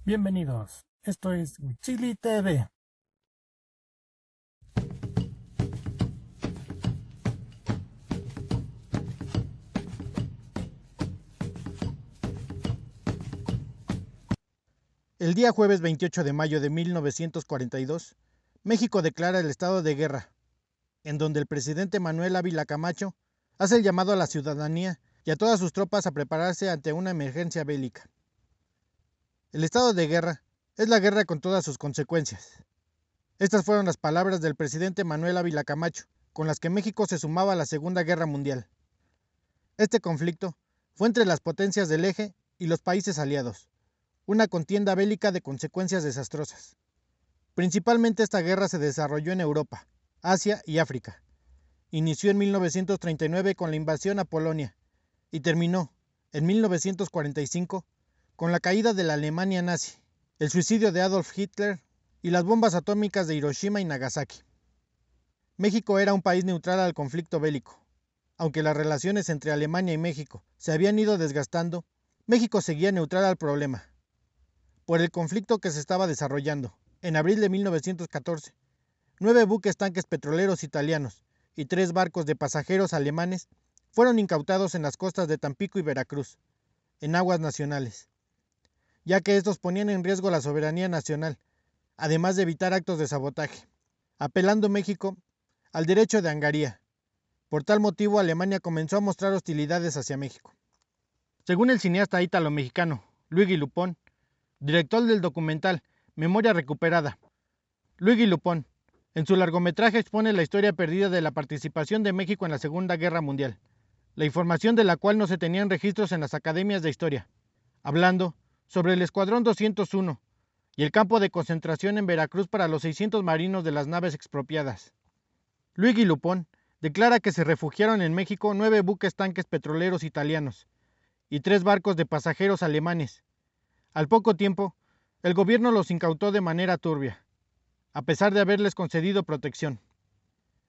Bienvenidos, esto es Huichili TV. El día jueves 28 de mayo de 1942, México declara el estado de guerra, en donde el presidente Manuel Ávila Camacho hace el llamado a la ciudadanía y a todas sus tropas a prepararse ante una emergencia bélica. El estado de guerra es la guerra con todas sus consecuencias. Estas fueron las palabras del presidente Manuel Ávila Camacho, con las que México se sumaba a la Segunda Guerra Mundial. Este conflicto fue entre las potencias del eje y los países aliados, una contienda bélica de consecuencias desastrosas. Principalmente esta guerra se desarrolló en Europa, Asia y África. Inició en 1939 con la invasión a Polonia y terminó en 1945 con la caída de la Alemania nazi, el suicidio de Adolf Hitler y las bombas atómicas de Hiroshima y Nagasaki. México era un país neutral al conflicto bélico. Aunque las relaciones entre Alemania y México se habían ido desgastando, México seguía neutral al problema. Por el conflicto que se estaba desarrollando, en abril de 1914, 9 buques tanques petroleros italianos y 3 barcos de pasajeros alemanes fueron incautados en las costas de Tampico y Veracruz, en aguas nacionales, ya que estos ponían en riesgo la soberanía nacional, además de evitar actos de sabotaje, apelando México al derecho de angaría. Por tal motivo, Alemania comenzó a mostrar hostilidades hacia México. Según el cineasta ítalo-mexicano Luigi Lupón, director del documental Memoria Recuperada, Luigi Lupón, en su largometraje expone la historia perdida de la participación de México en la Segunda Guerra Mundial, la información de la cual no se tenían registros en las academias de historia, hablando sobre el Escuadrón 201 y el campo de concentración en Veracruz para los 600 marinos de las naves expropiadas. Luigi Lupón declara que se refugiaron en México 9 buques tanques petroleros italianos y 3 barcos de pasajeros alemanes. Al poco tiempo, el gobierno los incautó de manera turbia, a pesar de haberles concedido protección.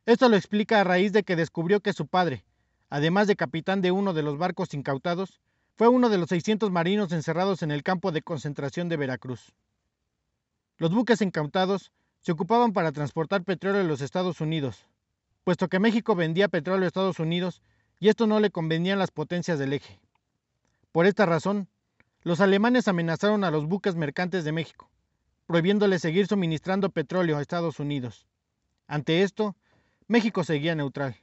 Esto lo explica a raíz de que descubrió que su padre, además de capitán de uno de los barcos incautados, fue uno de los 600 marinos encerrados en el campo de concentración de Veracruz. Los buques incautados se ocupaban para transportar petróleo a los Estados Unidos, puesto que México vendía petróleo a Estados Unidos y esto no le convenía a las potencias del eje. Por esta razón, los alemanes amenazaron a los buques mercantes de México, prohibiéndoles seguir suministrando petróleo a Estados Unidos. Ante esto, México seguía neutral.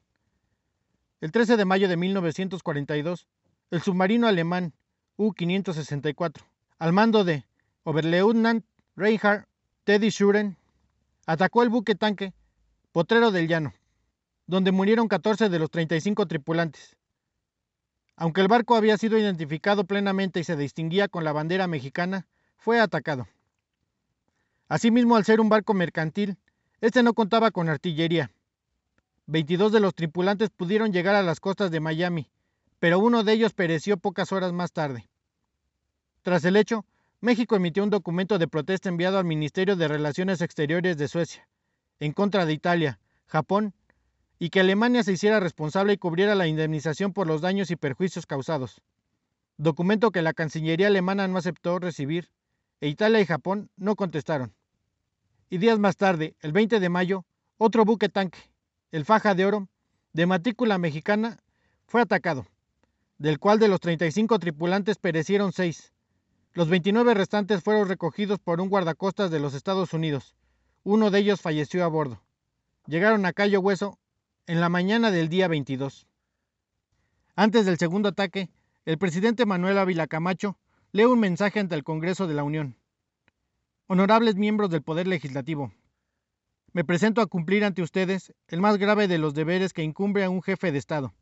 El 13 de mayo de 1942, el submarino alemán U-564, al mando de Oberleutnant Reinhard Teddy Schuren, atacó el buque tanque Potrero del Llano, donde murieron 14 de los 35 tripulantes. Aunque el barco había sido identificado plenamente y se distinguía con la bandera mexicana, fue atacado. Asimismo, al ser un barco mercantil, este no contaba con artillería. 22 de los tripulantes pudieron llegar a las costas de Miami, pero uno de ellos pereció pocas horas más tarde. Tras el hecho, México emitió un documento de protesta enviado al Ministerio de Relaciones Exteriores de Suecia, en contra de Italia, Japón, y que Alemania se hiciera responsable y cubriera la indemnización por los daños y perjuicios causados. Documento que la Cancillería alemana no aceptó recibir, e Italia y Japón no contestaron. Y días más tarde, el 20 de mayo, otro buque tanque, el Faja de Oro, de matrícula mexicana, fue atacado, del cual de los 35 tripulantes perecieron 6. Los 29 restantes fueron recogidos por un guardacostas de los Estados Unidos. Uno de ellos falleció a bordo. Llegaron a Cayo Hueso en la mañana del día 22. Antes del segundo ataque, el presidente Manuel Ávila Camacho lee un mensaje ante el Congreso de la Unión. Honorables miembros del Poder Legislativo, me presento a cumplir ante ustedes el más grave de los deberes que incumbe a un jefe de Estado,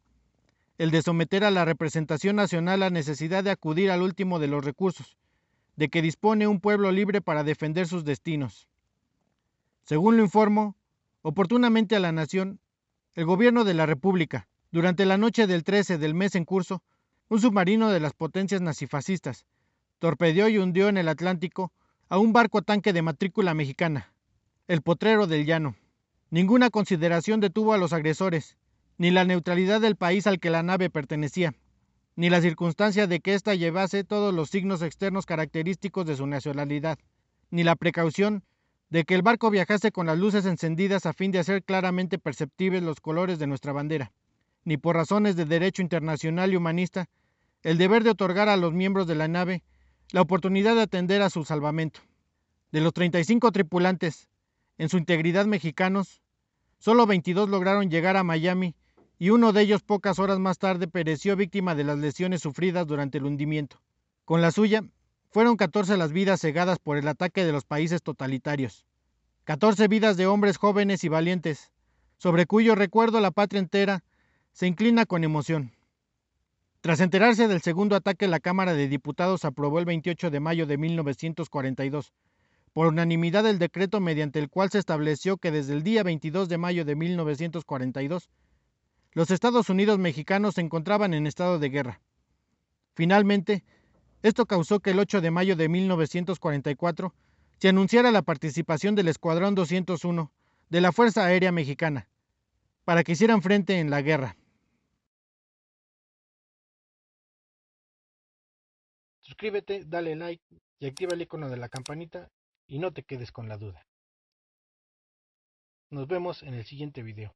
el de someter a la representación nacional la necesidad de acudir al último de los recursos, de que dispone un pueblo libre para defender sus destinos. Según lo informo, oportunamente a la nación, el gobierno de la República, durante la noche del 13 del mes en curso, un submarino de las potencias nazifascistas torpedeó y hundió en el Atlántico a un barco tanque de matrícula mexicana, el Potrero del Llano. Ninguna consideración detuvo a los agresores, ni la neutralidad del país al que la nave pertenecía, ni la circunstancia de que ésta llevase todos los signos externos característicos de su nacionalidad, ni la precaución de que el barco viajase con las luces encendidas a fin de hacer claramente perceptibles los colores de nuestra bandera, ni por razones de derecho internacional y humanista, el deber de otorgar a los miembros de la nave la oportunidad de atender a su salvamento. De los 35 tripulantes, en su integridad mexicanos, solo 22 lograron llegar a Miami y uno de ellos pocas horas más tarde pereció víctima de las lesiones sufridas durante el hundimiento. Con la suya, fueron 14 las vidas cegadas por el ataque de los países totalitarios. 14 vidas de hombres jóvenes y valientes, sobre cuyo recuerdo la patria entera se inclina con emoción. Tras enterarse del segundo ataque, la Cámara de Diputados aprobó el 28 de mayo de 1942, por unanimidad, el decreto mediante el cual se estableció que desde el día 22 de mayo de 1942, los Estados Unidos mexicanos se encontraban en estado de guerra. Finalmente, esto causó que el 8 de mayo de 1944 se anunciara la participación del Escuadrón 201 de la Fuerza Aérea Mexicana, para que hicieran frente en la guerra. Suscríbete, dale like y activa el icono de la campanita y no te quedes con la duda. Nos vemos en el siguiente video.